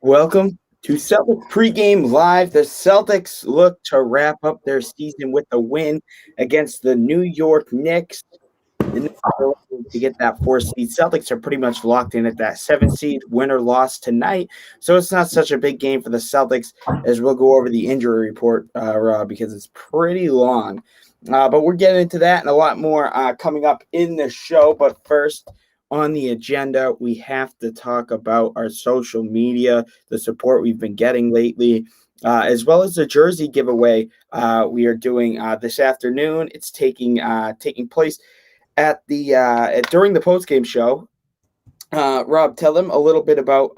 Welcome to Celtics pregame live. The Celtics look to wrap up their season with a win against the New York Knicks. The Knicks are looking to get that 4 seed. Celtics are pretty much locked in at that 7 seed. Winner loss tonight, so it's not such a big game for the Celtics. As we'll go over the injury report, Rob, because it's pretty long. But we're getting into that and a lot more coming up in the show. But first, on the agenda, we have to talk about our social media, the support we've been getting lately, as well as the jersey giveaway we are doing this afternoon. It's taking place at the during the post game show. Rob, tell them a little bit about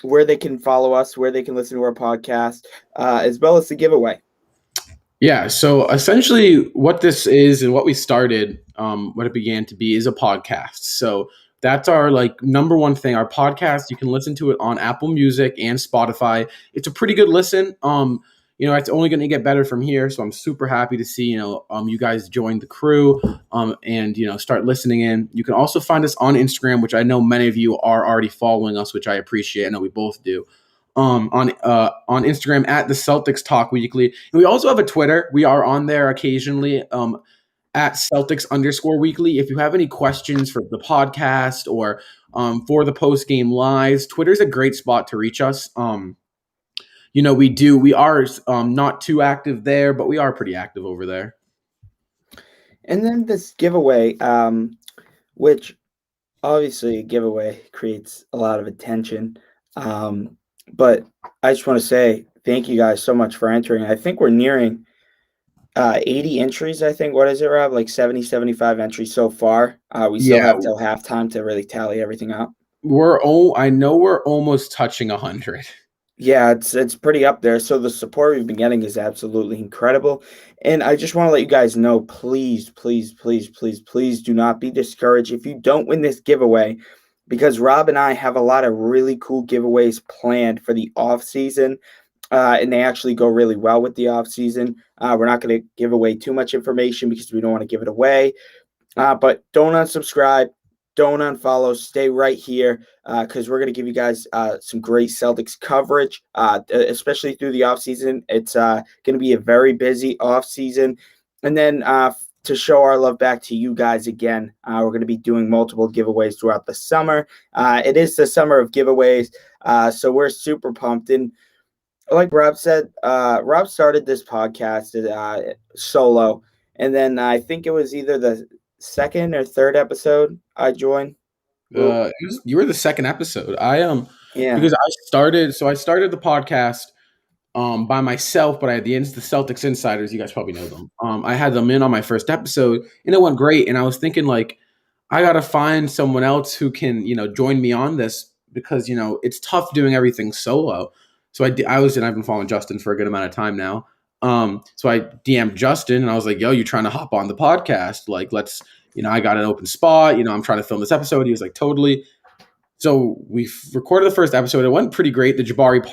where they can follow us, where they can listen to our podcast, as well as the giveaway. Yeah, so essentially what this is and what we started, what it began to be is a podcast. So that's our number one thing. Our podcast, you can listen to it on Apple Music and Spotify. It's a pretty good listen. It's only going to get better from here. So I'm super happy to see, you guys joined the crew, and start listening in. You can also find us on Instagram, which I know many of you are already following us, which I appreciate. I know we both do. On Instagram at the Celtics Talk Weekly. And we also have a Twitter. We are on there occasionally at Celtics_weekly. If you have any questions for the podcast or for the post game lives, Twitter's a great spot to reach us. We are not too active there, but we are pretty active over there. And then this giveaway, which obviously a giveaway creates a lot of attention. But I just want to say thank you guys so much for entering. I think we're nearing 80 entries, I think. What is it, Rob? Like 70, 75 entries so far. We still have till halftime to really tally everything up. I know we're almost touching 100. Yeah, it's pretty up there. So the support we've been getting is absolutely incredible. And I just want to let you guys know, please, please, please, please, please do not be discouraged if you don't win this giveaway, because Rob and I have a lot of really cool giveaways planned for the off season. And they actually go really well with the off season. We're not going to give away too much information because we don't want to give it away. But don't unsubscribe. Don't unfollow. Stay right here because we're going to give you guys some great Celtics coverage, especially through the offseason. It's going to be a very busy offseason. And then to show our love back to you guys again, we're going to be doing multiple giveaways throughout the summer. It is the summer of giveaways, so we're super pumped. And like Rob said, Rob started this podcast solo. And then I think it was either the second or third episode I joined. You were the second episode. Yeah. Because I started the podcast by myself, but I had the Celtics insiders. You guys probably know them. I had them in on my first episode, and it went great. And I was thinking, I gotta find someone else who can, join me on this because it's tough doing everything solo. So I've been following Justin for a good amount of time now. So I DM'd Justin and I was like, "Yo, you trying to hop on the podcast? Like, let's, I got an open spot. I'm trying to film this episode." He was like, "Totally." So we recorded the first episode. It went pretty great. The Jabari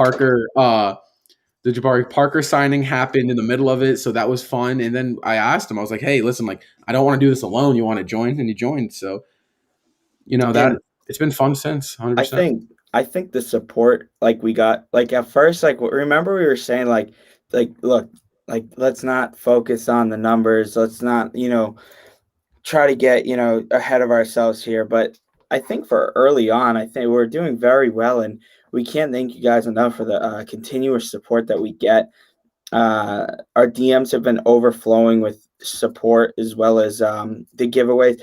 Parker signing happened in the middle of it, so that was fun. And then I asked him, I was like, "Hey, listen, I don't want to do this alone. You want to join?" And he joined. So, that it's been fun since 100%. I think the support we got at first, remember we were saying look, let's not focus on the numbers. Let's not, try to get, ahead of ourselves here. But I think for early on, I think we're doing very well, and we can't thank you guys enough for the continuous support that we get. Our DMs have been overflowing with support as well as the giveaways.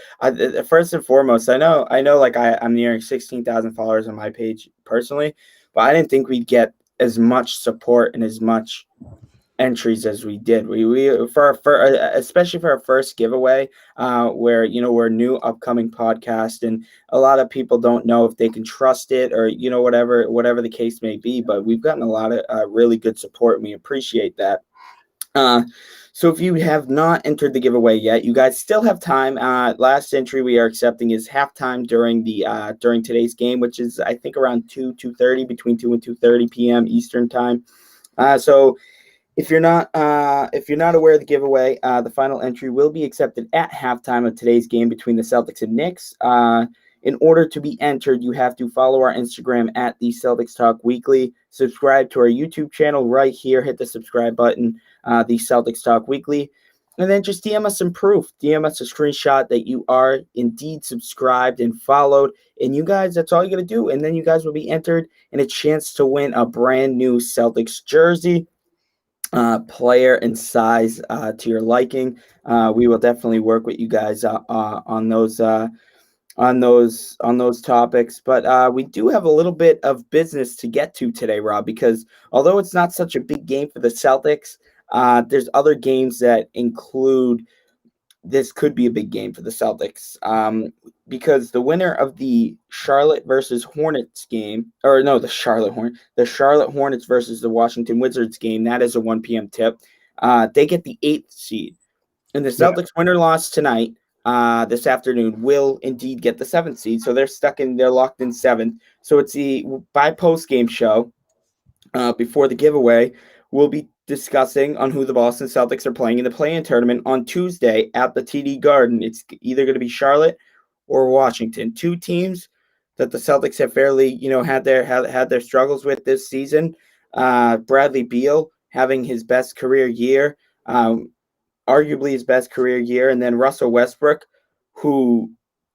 First and foremost, I know I'm nearing 16,000 followers on my page personally, but I didn't think we'd get as much support and as much entries as we did. Especially for our first giveaway, where we're a new upcoming podcast, and a lot of people don't know if they can trust it or whatever the case may be. But we've gotten a lot of really good support, and we appreciate that. So if you have not entered the giveaway yet, you guys still have time. Last entry we are accepting is halftime during today's game, which is I think around 2:30, between 2 and 2:30 p.m. Eastern time. So if you're not aware of the giveaway, the final entry will be accepted at halftime of today's game between the Celtics and Knicks. In order to be entered, you have to follow our Instagram at the Celtics Talk Weekly, subscribe to our YouTube channel right here, hit the subscribe button, the Celtics Talk Weekly, and then just DM us some proof. DM us a screenshot that you are indeed subscribed and followed. And you guys, that's all you got to do. And then you guys will be entered in a chance to win a brand new Celtics jersey, player and size to your liking. We will definitely work with you guys on those topics. But we do have a little bit of business to get to today, Rob, because although it's not such a big game for the Celtics, there's other games that include this could be a big game for the Celtics. Because the winner of the Charlotte versus Hornets game, or no, the Charlotte Hornets versus the Washington Wizards game, that is a 1 p.m. tip. They get the 8th seed. And the Yeah. Celtics winner lost tonight, this afternoon, will indeed get the 7th seed. So they're locked in 7th. So it's the by post game show before the giveaway. We'll be discussing on who the Boston Celtics are playing in the play-in tournament on Tuesday at the TD Garden. It's either going to be Charlotte or Washington, two teams that the Celtics have fairly, had their struggles with this season. Bradley Beal having his best career year, arguably his best career year, and then Russell Westbrook, who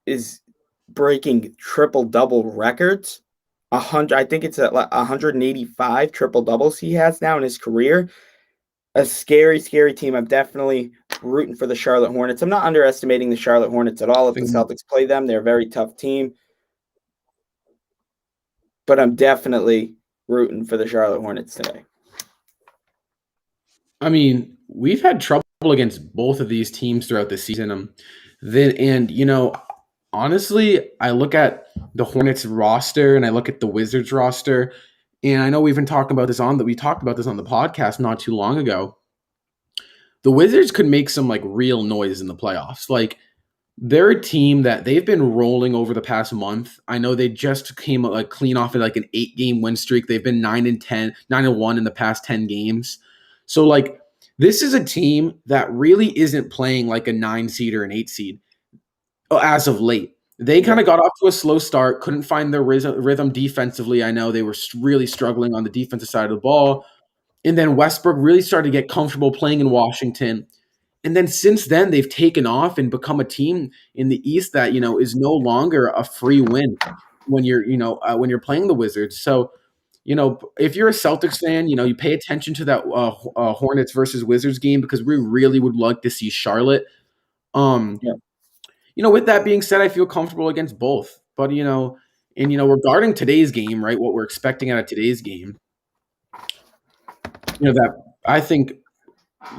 is breaking triple-double records. 100, I think it's 185 triple doubles he has now in his career. A scary, scary team. I'm definitely rooting for the Charlotte Hornets. I'm not underestimating the Charlotte Hornets at all. If the Celtics play them, they're a very tough team. But I'm definitely rooting for the Charlotte Hornets today. I mean, we've had trouble against both of these teams throughout the season. Honestly, I look at the Hornets roster and I look at the Wizards roster, and I know we talked about this on the podcast not too long ago. The Wizards could make some like real noise in the playoffs. Like, they're a team that they've been rolling over the past month. I know they just came like clean off of like an 8-game win streak. They've been 9-1 in the past 10 games. So like, this is a team that really isn't playing like a 9 seed or an 8 seed as of late. They kind of got off to a slow start, couldn't find their rhythm defensively. I know they were really struggling on the defensive side of the ball. And then Westbrook really started to get comfortable playing in Washington. And then since then, they've taken off and become a team in the East that, is no longer a free win when you're playing the Wizards. So, if you're a Celtics fan, you pay attention to that Hornets versus Wizards game, because we really would like to see Charlotte. Yeah. With that being said, I feel comfortable against both. But, regarding today's game, right, what we're expecting out of today's game, that I think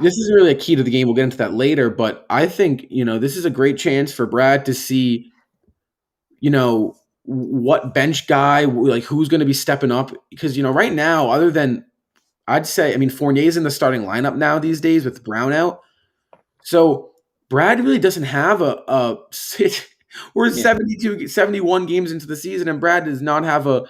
this is really a key to the game. We'll get into that later. But I think, this is a great chance for Brad to see, what bench guy, like who's going to be stepping up. Because, right now, other than, I'd say, Fournier's in the starting lineup now these days with Brown out. So Brad really doesn't have we're 71 games into the season, and Brad does not have a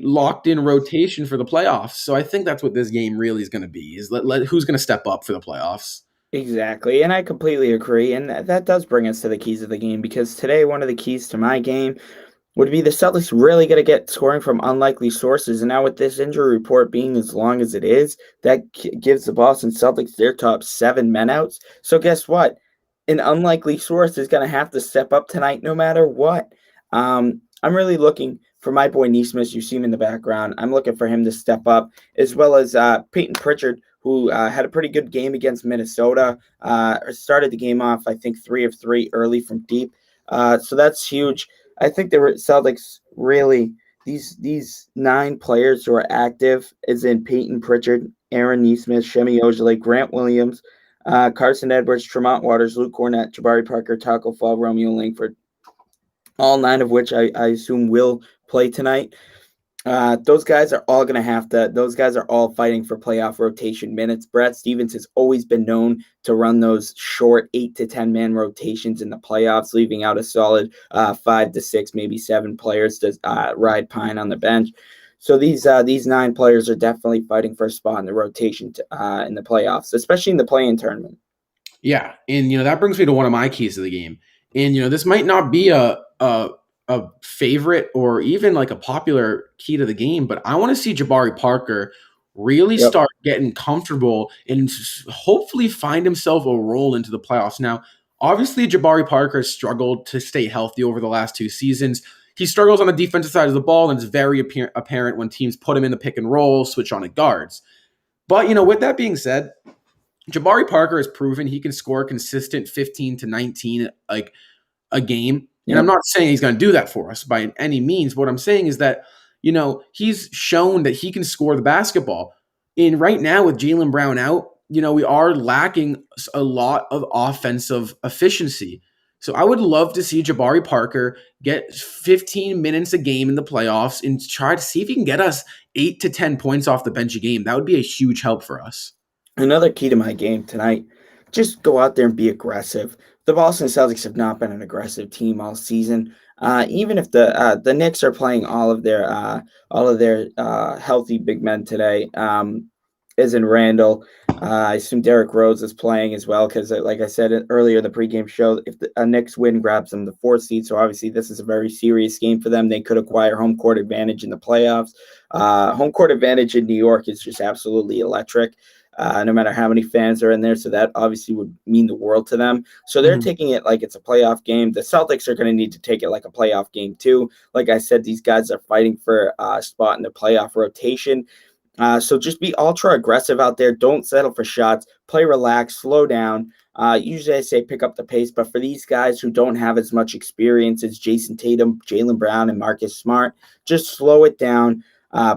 locked in rotation for the playoffs. So I think that's what this game really is going to be, is who's going to step up for the playoffs. Exactly, and I completely agree. And that does bring us to the keys of the game, because today one of the keys to my game would be the Celtics really going to get scoring from unlikely sources. And now with this injury report being as long as it is, that gives the Boston Celtics their top 7 men outs. So guess what? An unlikely source is going to have to step up tonight no matter what. I'm really looking for my boy Neesmith. You see him in the background. I'm looking for him to step up, as well as Peyton Pritchard, who had a pretty good game against Minnesota. Started the game off, I think, 3 of 3 early from deep. So that's huge. I think the Celtics really, these 9 players who are active, is in Peyton Pritchard, Aaron Neesmith, Shemi Ojeleye, Grant Williams, Carson Edwards, Tremont Waters, Luke Cornett, Jabari Parker, Taco Fall, Romeo Langford. All 9 of which I assume will play tonight. Those guys are all fighting for playoff rotation minutes. Brad Stevens has always been known to run those short 8 to 10 man rotations in the playoffs, leaving out a solid 5 to 6, maybe 7 players to ride pine on the bench. So these 9 players are definitely fighting for a spot in the rotation in the playoffs, especially in the play-in tournament. Yeah, and that brings me to one of my keys to the game. And this might not be a a favorite or even like a popular key to the game, but I want to see Jabari Parker really Yep. start getting comfortable and hopefully find himself a role into the playoffs. Now, obviously, Jabari Parker has struggled to stay healthy over the last 2 seasons. He struggles on the defensive side of the ball, and it's very apparent when teams put him in the pick and roll, switch on at guards. But, with that being said, Jabari Parker has proven he can score consistent 15 to 19 like a game. And I'm Yep. not saying he's going to do that for us by any means. What I'm saying is that, he's shown that he can score the basketball. And right now, with Jaylen Brown out, we are lacking a lot of offensive efficiency. So I would love to see Jabari Parker get 15 minutes a game in the playoffs and try to see if he can get us 8 to 10 points off the bench a game. That would be a huge help for us. Another key to my game tonight, just go out there and be aggressive. The Boston Celtics have not been an aggressive team all season. Even if the Knicks are playing all of their healthy big men today, is in Randall. I assume Derrick Rose is playing as well because, like I said earlier in the pregame show, if a Knicks win grabs them the fourth seed, so obviously this is a very serious game for them. They could acquire home court advantage in the playoffs. Home court advantage in New York is just absolutely electric. No matter how many fans are in there. So that obviously would mean the world to them. So they're Mhm. taking it like it's a playoff game. The Celtics are going to need to take it like a playoff game too. Like I said, these guys are fighting for a spot in the playoff rotation. So just be ultra aggressive out there. Don't settle for shots. Play relaxed, slow down. Usually I say pick up the pace, but for these guys who don't have as much experience as Jason Tatum, Jaylen Brown, and Marcus Smart, just slow it down.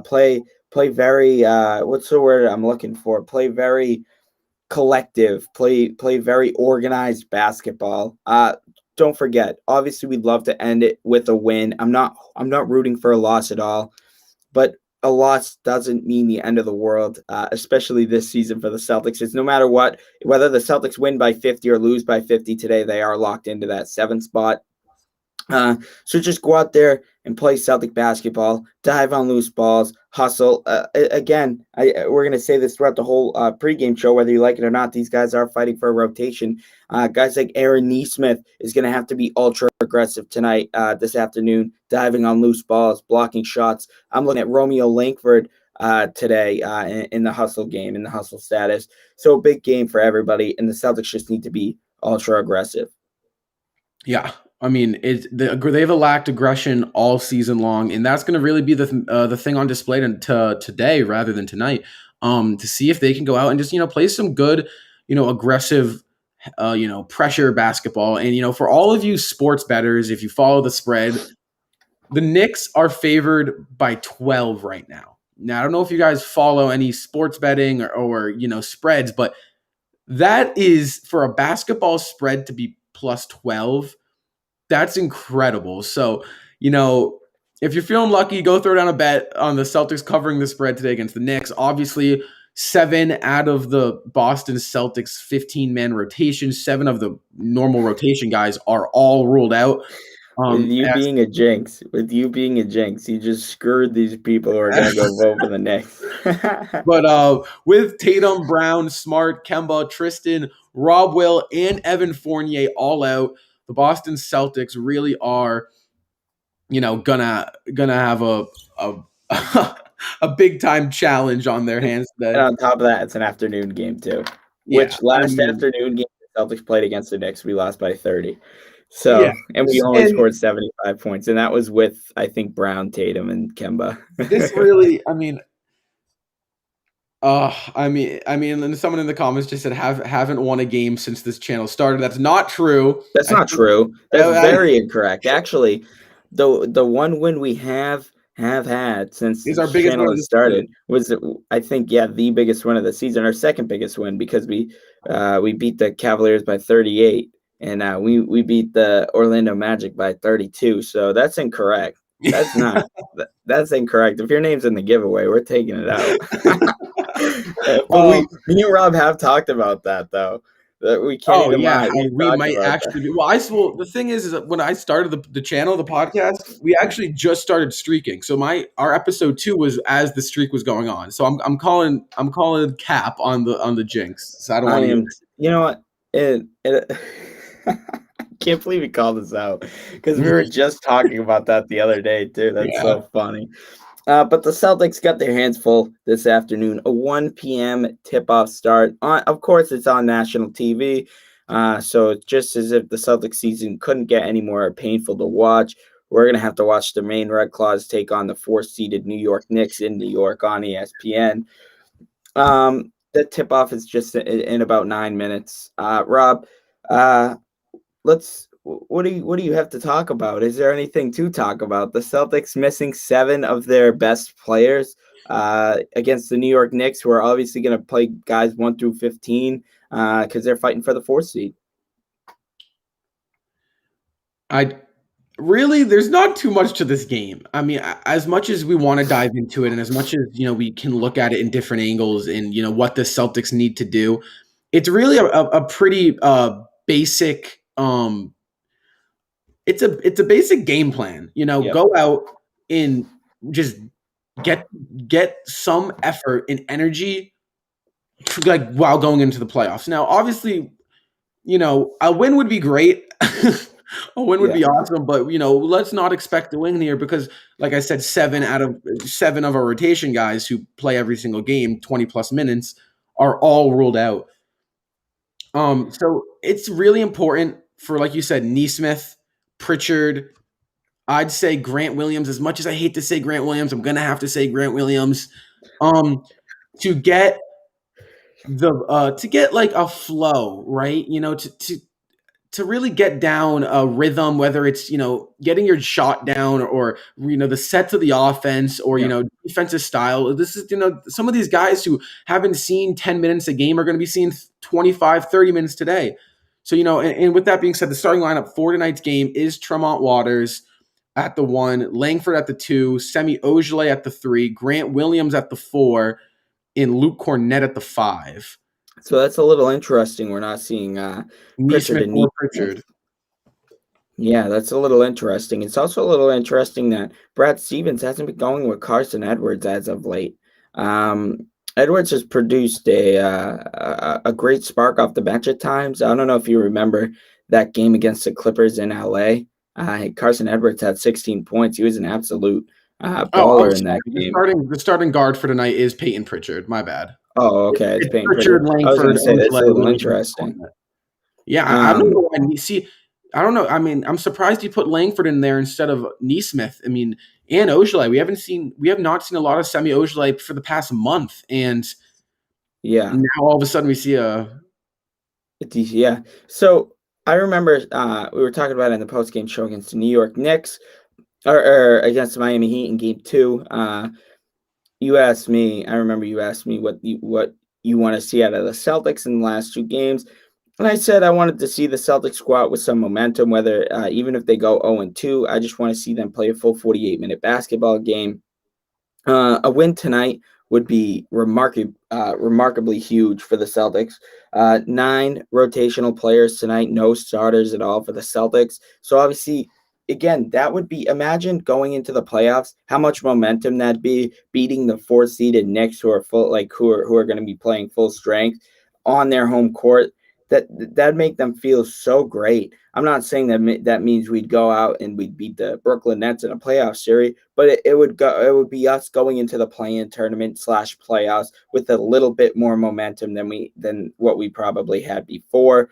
Play very what's the word I'm looking for? Play very collective. Play very organized basketball. Don't forget. Obviously, we'd love to end it with a win. I'm not rooting for a loss at all, but a loss doesn't mean the end of the world, especially this season for the Celtics. It's no matter what, whether the Celtics win by 50 or lose by 50 today, they are locked into that seventh spot. So just go out there and play Celtic basketball, dive on loose balls, hustle. Again, we're going to say this throughout the whole pregame show, whether you like it or not. These guys are fighting for a rotation. Guys like Aaron Neesmith is going to have to be ultra aggressive tonight, this afternoon, diving on loose balls, blocking shots. I'm looking at Romeo Langford today in the hustle game, in the hustle status. So a big game for everybody, and the Celtics just need to be ultra aggressive. Yeah, I mean, they've lacked aggression all season long, and that's going to really be the thing on display today rather than tonight. To see if they can go out and just play some good, aggressive, pressure basketball. And for all of you sports bettors, if you follow the spread, the Knicks are favored by 12 right now. Now I don't know if you guys follow any sports betting or spreads, but that is for a basketball spread to be plus 12. That's incredible. So, if you're feeling lucky, go throw down a bet on the Celtics covering the spread today against the Knicks. Obviously, 7 out of the Boston Celtics 15-man rotation, 7 of the normal rotation guys are all ruled out. With you being a jinx, you just screwed these people who are gonna go vote for the Knicks. But with Tatum, Brown, Smart, Kemba, Tristan, Rob Will, and Evan Fournier all out, the Boston Celtics really are, gonna have a a big time challenge on their hands And today. on top of that, it's an afternoon game too. Yeah, Which I last mean, afternoon game the Celtics played against the Knicks, we lost by 30. yeah, So, and we only and scored 75 points, and that was with I think Brown, Tatum, and Kemba. this really, and someone in the comments just said haven't won a game since this channel started. That's not true. That's I not think true. That's I, very incorrect. Actually, the one win we have had since is our this biggest win channel of has the season. started was, I think, yeah, the biggest win of the season, our second biggest win, because we beat the Cavaliers by 38, and we beat the Orlando Magic by 32. So that's incorrect. That's not that's incorrect. If your name's in the giveaway, we're taking it out. But um, me and Rob have talked about that though. That we can't Oh even yeah, lie. how We've we talked might about that. actually be. Well, the thing is that when I started the channel, the podcast, we actually just started streaking. So our episode 2 was as the streak was going on. So I'm calling cap on the jinx. So I don't I want to hear am. You know what? It Can't believe we called this out because we were just talking about that the other day too. That's Yeah. so funny. But the Celtics got their hands full this afternoon. A 1 p.m. tip-off start. Of course, it's on national TV. So it's just as if the Celtics season couldn't get any more painful to watch. We're going to have to watch the Maine Red Claws take on the fourth-seeded New York Knicks in New York on ESPN. The tip-off is just in about 9 minutes. Rob, uh, what do you have to talk about? Is there anything to talk about? The Celtics missing seven of their best players against the New York Knicks, who are obviously going to play guys 1 through 15 because they're fighting for the fourth seed. I really, there's not too much to this game. I mean, as much as we want to dive into it, and as much as we can look at it in different angles, and what the Celtics need to do, it's really a pretty basic. It's a basic game plan. Yep. Go out and just get get some effort and energy, like while going into the playoffs. Now, obviously, a win would be great. A win would Yeah. be awesome, but let's not expect a win here because, like I said, seven of our rotation guys who play every single game, 20 plus minutes, are all ruled out. So it's really important for, like you said, Neesmith, Pritchard. I'd say Grant Williams. As much as I hate to say Grant Williams, I'm gonna have to say Grant Williams. Um, to get like a flow, right? To really get down a rhythm, whether it's getting your shot down or the sets of the offense or Yeah. defensive style. This is some of these guys who haven't seen 10 minutes a game are going to be seeing 25, 30 minutes today. So and with that being said, the starting lineup for tonight's game is Tremont Waters at the 1, Langford at the 2, Semi Ojeleye at the 3, Grant Williams at the 4, and Luke Cornett at the 5. So that's a little interesting. We're not seeing Pritchard Neesmith and or Neesmith. Pritchard. Yeah, that's a little interesting. It's also a little interesting that Brad Stevens hasn't been going with Carson Edwards as of late. Um, Edwards has produced a great spark off the bench at times. I don't know if you remember that game against the Clippers in LA. Carson Edwards had 16 points. He was an absolute Oh, I'm baller in that sorry. game. The starting guard for tonight is Peyton Pritchard. My bad. Oh, okay. It's It's Payne Pritchard, Pritchard. I was going Langford, to say that's a Ojeleye, little Williams. interesting. Yeah, I don't Um, know why. See, I don't know. I mean, I'm surprised you put Langford in there instead of Neesmith. I mean, and Ojeleye. We have not seen a lot of Semi Ojeleye for the past month, and yeah. now all of a sudden we see a. Yeah. So I remember we were talking about it in the post game show against the New York Knicks or against the Miami Heat in game two. You asked me, I remember you asked me what you want to see out of the Celtics in the last two games. And I said I wanted to see the Celtics go out with some momentum, whether even if they go 0-2, I just want to see them play a full 48-minute basketball game. A win tonight would be remarkably huge for the Celtics. Nine rotational players tonight, no starters at all for the Celtics. So obviously, again, that would be imagine going into the playoffs, how much momentum that'd be, beating the fourth seeded Knicks who are full who are going to be playing full strength on their home court. That'd make them feel so great. I'm not saying that means we'd go out and we'd beat the Brooklyn Nets in a playoff series, but it would be us going into the play-in tournament / playoffs with a little bit more momentum than what we probably had before.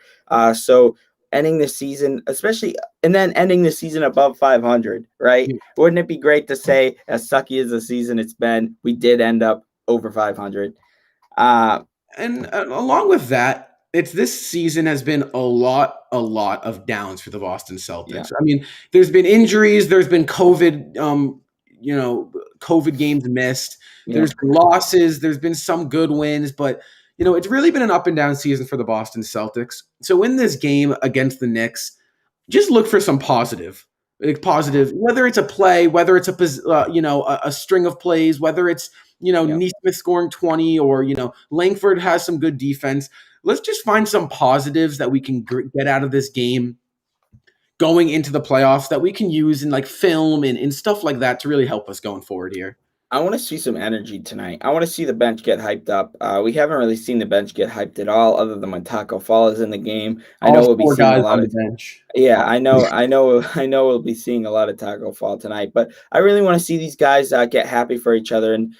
So ending the season, especially, and then ending the season above 500, right? Wouldn't it be great to say, as sucky as the season it's been, we did end up over 500? And along with that, it's this season has been a lot of downs for the Boston Yeah, Celtics. I mean, there's been injuries, there's been COVID, COVID games missed. yeah. There's been losses, there's been some good wins, but it's really been an up and down season for the Boston Celtics. So in this game against the Knicks, just look for some positive, whether it's a play, whether it's a string of plays, whether it's Yeah. Neesmith scoring 20 or Langford has some good defense. Let's just find some positives that we can get out of this game going into the playoffs that we can use in like film and stuff like that to really help us going forward here. I want to see some energy tonight. I want to see the bench get hyped up. We haven't really seen the bench get hyped at all, other than when Taco Fall is in the game. I All know we'll be four seeing a guys lot on the of. bench. Yeah, I know we'll be seeing a lot of Taco Fall tonight, but I really want to see these guys get happy for each other. And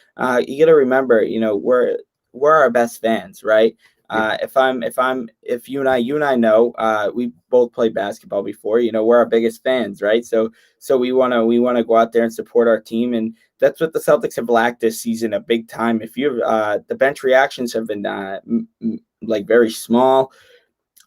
you got to remember, we're our best fans, right? Yeah. If you and I know, we both played basketball before. We're our biggest fans, right? So we wanna go out there and support our team, and that's what the Celtics have lacked this season a big time. If you The bench reactions have been like very small,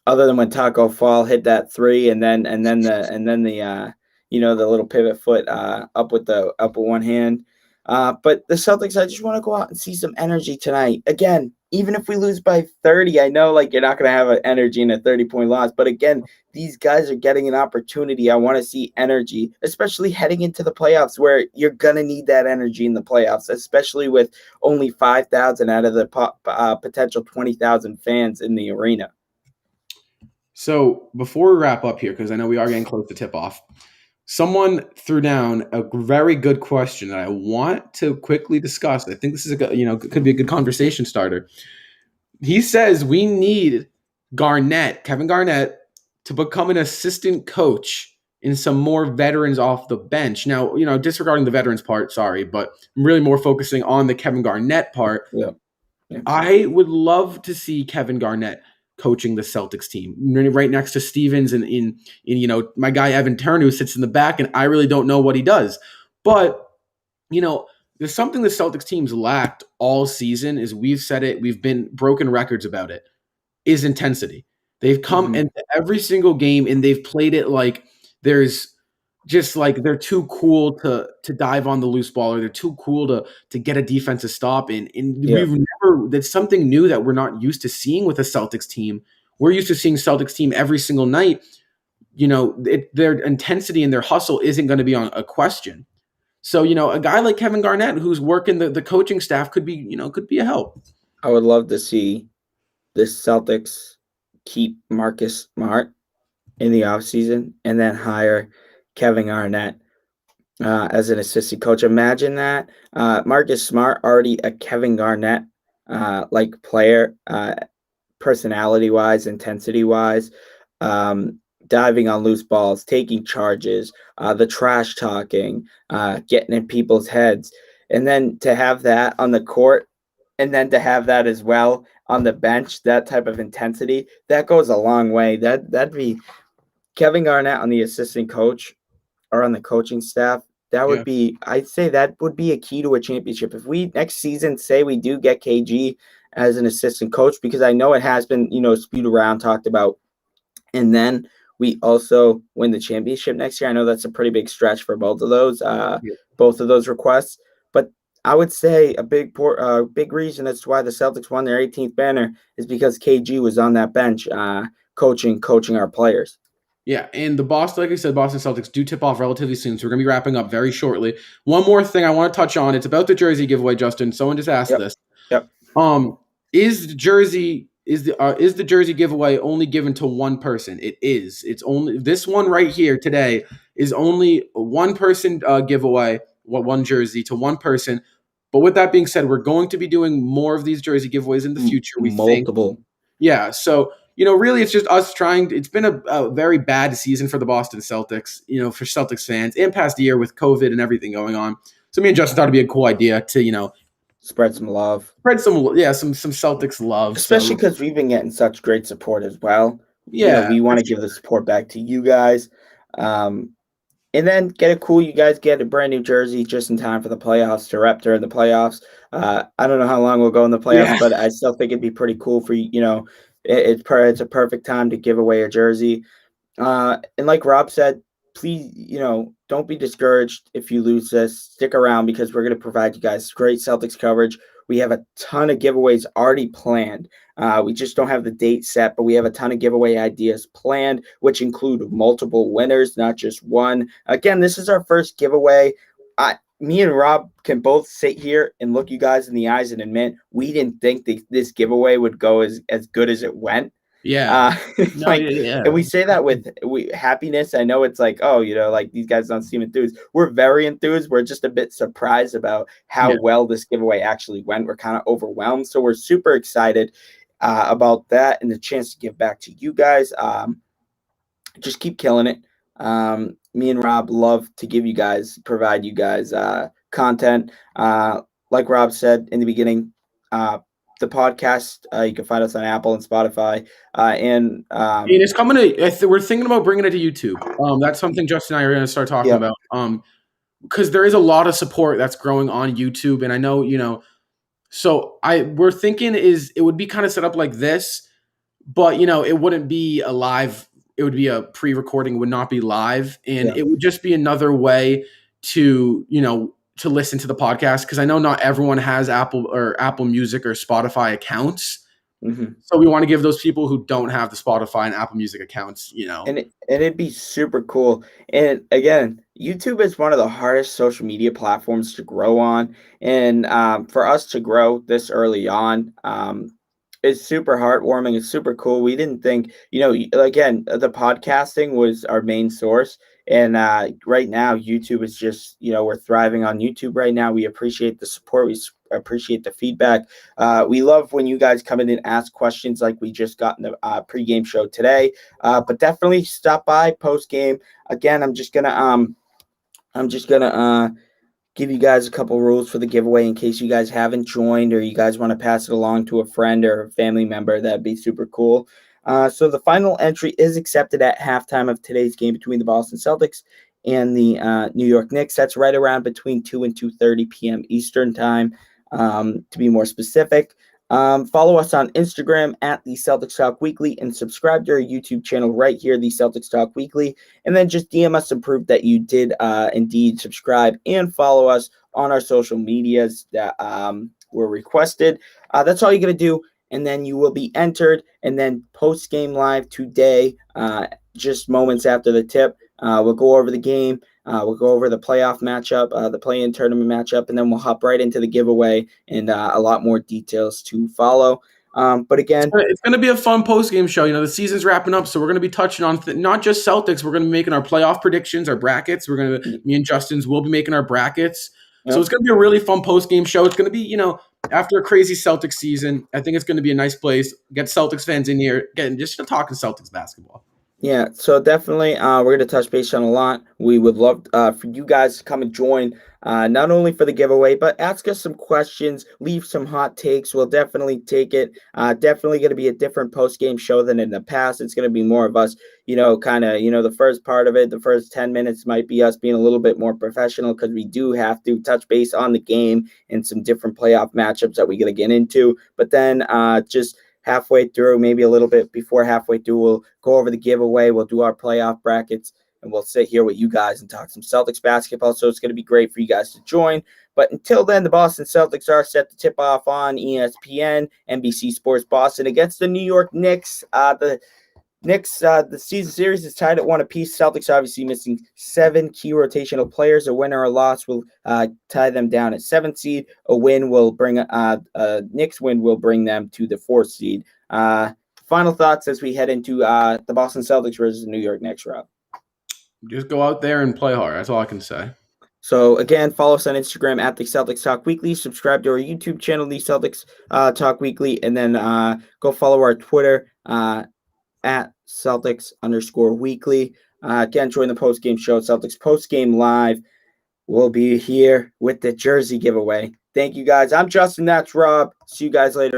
other than when Taco Fall hit that three, and then the little pivot foot up with one hand. But the Celtics, I just want to go out and see some energy tonight. Again, even if we lose by 30, I know like you're not gonna have an energy in a 30-point loss. But again, these guys are getting an opportunity. I want to see energy, especially heading into the playoffs, where you're gonna need that energy in the playoffs, especially with only 5,000 out of the potential 20,000 fans in the arena. So before we wrap up here, because I know we are getting close to tip off, someone threw down a very good question that I want to quickly discuss. I think this is could be a good conversation starter. He says we need Kevin Garnett, to become an assistant coach in some more veterans off the bench. Now, disregarding the veterans part, sorry, but I'm really more focusing on the Kevin Garnett part. Yeah. Yeah. I would love to see Kevin Garnett coaching the Celtics team right next to Stevens and in my guy Evan Turner, who sits in the back, and I really don't know what he does. But there's something the Celtics teams lacked all season. Is we've said it, we've been broken records about it, is intensity. They've come Mm-hmm. into every single game and they've played it like there's just like they're too cool to dive on the loose ball, or they're too cool to get a defensive stop in. And Yeah. that's something new that we're not used to seeing with a Celtics team. We're used to seeing Celtics team every single night. Their intensity and their hustle isn't going to be on a question. So, a guy like Kevin Garnett, who's working the coaching staff, could be a help. I would love to see the Celtics keep Marcus Smart in the offseason and then hire Kevin Garnett as an assistant coach. Imagine that. Marcus Smart, already a Kevin Garnett like player, personality wise, intensity wise, diving on loose balls, taking charges, the trash talking, getting in people's heads. And then to have that on the court, and then to have that as well on the bench, that type of intensity, that goes a long way. That'd be Kevin Garnett on the assistant coach or on the coaching staff. Yeah. I'd say that would be a key to a championship. If we next season say we do get KG as an assistant coach, because I know it has been, spewed around, talked about, and then we also win the championship next year. I know that's a pretty big stretch for both of those requests, but I would say a big reason as to why the Celtics won their 18th banner is because KG was on that bench, coaching our players. Yeah, and like I said, Boston Celtics do tip off relatively soon, so we're gonna be wrapping up very shortly. One more thing I want to touch on. It's about the jersey giveaway, Justin. Someone just asked Yep. this. Yep. Is the jersey giveaway only given to one person? It is. It's only this one right here today is only a one person giveaway. One jersey to one person. But with that being said, we're going to be doing more of these jersey giveaways in the future. We think. Multiple. Yeah, so really, it's just us trying. It's been a very bad season for the Boston Celtics, for Celtics fans, and past year with COVID and everything going on. So me and Justin thought it'd be a cool idea to Spread some love, spread some Celtics love. especially So because we've been getting such great support as well. yeah, We for want to give sure. the support back to you guys. Um, and then you guys get a brand new jersey just in time for the playoffs to rep during the playoffs. I don't know how long we'll go in the playoffs, Yeah, but I still think it'd be pretty cool for you. It's a perfect time to give away a jersey. And like Rob said, please, don't be discouraged if you lose this. Stick around because we're going to provide you guys great Celtics coverage. We have a ton of giveaways already planned. We just don't have the date set, but we have a ton of giveaway ideas planned, which include multiple winners, not just one. Again, this is our first giveaway. Me and Rob can both sit here and look you guys in the eyes and admit we didn't think this giveaway would go as good as it went. Yeah. It's No, like, yeah, and yeah. we say that with happiness. I know it's like, oh, like these guys don't seem enthused. We're very enthused. We're just a bit surprised about how Yeah. well this giveaway actually went. We're kind of overwhelmed. So we're super excited about that and the chance to give back to you guys. Just keep killing it. Me and Rob love to provide you guys content. Like Rob said in the beginning, the podcast, you can find us on Apple and Spotify. And And it's coming to. We're thinking about bringing it to YouTube. That's something Justin and I are going to start talking yep. about. Because there is a lot of support that's growing on YouTube, and I know So we're thinking is it would be kind of set up like this, but it wouldn't be a live. It would be a pre-recording. It would not be live, and Yeah. it would just be another way to to listen to the podcast. Because I know not everyone has Apple Music or Spotify accounts. Mm-hmm. So we want to give those people who don't have the Spotify and Apple Music accounts, And it'd be super cool. And again, YouTube is one of the hardest social media platforms to grow on. And for us to grow this early on, it's super heartwarming. It's super cool. We didn't think, again, the podcasting was our main source. And right now, YouTube is just, we're thriving on YouTube right now. We appreciate the support. Appreciate the feedback. We love when you guys come in and ask questions like we just got in the pregame show today. But definitely stop by post game. Again, I'm just gonna give you guys a couple rules for the giveaway in case you guys haven't joined or you guys want to pass it along to a friend or a family member. That'd be super cool. So the final entry is accepted at halftime of today's game between the Boston Celtics and the New York Knicks. That's right around between 2 and 2:30 p.m. Eastern time, to be more specific. Follow us on Instagram at the Celtics Talk Weekly and subscribe to our YouTube channel right here, the Celtics Talk Weekly. And then just DM us some proof that you did indeed subscribe and follow us on our social medias that were requested. That's all you're going to do. And then you will be entered. And then post game live today, just moments after the tip, we'll go over the game. We'll go over the playoff matchup, the play-in tournament matchup, and then we'll hop right into the giveaway and a lot more details to follow. But again, it's going to be a fun post game show. The season's wrapping up, so we're going to be touching on not just Celtics. We're going to be making our playoff predictions, our brackets. Me and Justin's will be making our brackets. Yep. So it's going to be a really fun post game show. It's going to be, after a crazy Celtics season, I think it's going to be a nice place. Get Celtics fans in here, just talking Celtics basketball. Yeah, so definitely we're going to touch base on a lot. We would love for you guys to come and join, not only for the giveaway, but ask us some questions, leave some hot takes. We'll definitely take it. Definitely going to be a different post-game show than in the past. It's going to be more of us, kind of, the first part of it, the first 10 minutes might be us being a little bit more professional because we do have to touch base on the game and some different playoff matchups that we're going to get into. But then just halfway through, maybe a little bit before halfway through, we'll go over the giveaway. We'll do our playoff brackets, and we'll sit here with you guys and talk some Celtics basketball. So it's going to be great for you guys to join. But until then, the Boston Celtics are set to tip off on ESPN, NBC Sports Boston against the New York Knicks. The Knicks, the season series is tied at 1 apiece. Celtics obviously missing 7 key rotational players. A win or a loss will tie them down at 7th seed. A win will bring Knicks win will bring them to the 4th seed. Final thoughts as we head into the Boston Celtics versus the New York Knicks, Rob. Just go out there and play hard. That's all I can say. So again, follow us on Instagram at the Celtics Talk Weekly. Subscribe to our YouTube channel, the Celtics Talk Weekly, and then go follow our Twitter at Celtics_weekly. Again, join the post-game show, Celtics Post-Game Live. We'll be here with the jersey giveaway. Thank you, guys. I'm Justin. That's Rob. See you guys later in the